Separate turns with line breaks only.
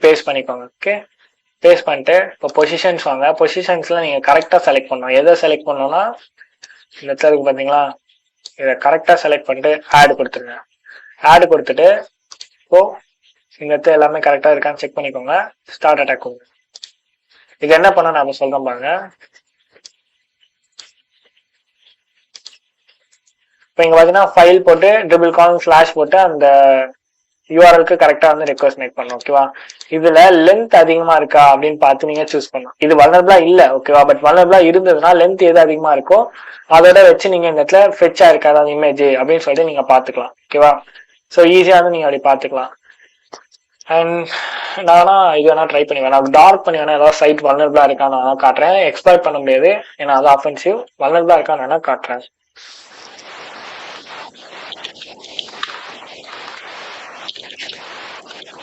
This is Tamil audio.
பேஸ்ட் பண்ணிக்கோங்க. ஓகே, பேஸ்ட் பண்ணிட்டு இப்போ பொசிஷன்ஸ் வாங்க. பொசிஷன்ஸ்ல நீங்க கரெக்டா செலக்ட் பண்ணணும். எதை செலக்ட் பண்ணணும்னா இந்த இடத்துல இருக்கு பாத்தீங்களா, இதை கரெக்டா செலக்ட் பண்ணிட்டு ஆட் கொடுத்துருங்க. ஆட் கொடுத்துட்டு இப்போ இந்த இடத்துல எல்லாமே கரெக்டா இருக்கான்னு செக் பண்ணிக்கோங்க. ஸ்டார்ட் அட்டாக் கொடுங்க. இது என்ன பண்ண நாம சொல்றோம் பாருங்க. இப்போ இங்க பாத்தீங்கன்னா ஃபைல் போட்டு // போட்டு அந்த யூஆர்எலுக்கு கரெக்டா வந்து ரெக்வஸ்ட் மேக் பண்ணணும். ஓகேவா, இதுல லென்த் அதிகமா இருக்கா அப்படின்னு பார்த்து நீங்க சூஸ் பண்ணணும். இது வல்னரபிளா இல்ல, ஓகேவா, பட் வல்னரபிளா இருந்ததுன்னா லென்த் எது அதிகமா இருக்கோ அதோட வச்சு நீங்க இந்த இடத்துல ஃபெச்சா இருக்கா அதாவது இமேஜ் அப்படின்னு சொல்லிட்டு நீங்க பாத்துக்கலாம். ஓகேவா, ஸோ ஈஸியா வந்து நீங்க அப்படி பாத்துக்கலாம். அண்ட் நானா இது வேணா ட்ரை பண்ணி வேணா டார்க் பண்ணி வேணா ஏதாவது சைட் வல்னரபிளா இருக்கான்னு காட்டுறேன். எக்ஸ்பெக்ட் பண்ண முடியாது, ஏன்னா அது அஃபென்சிவ். வல்னரபிளா இருக்கான்னு வேணா காட்டுறேன்.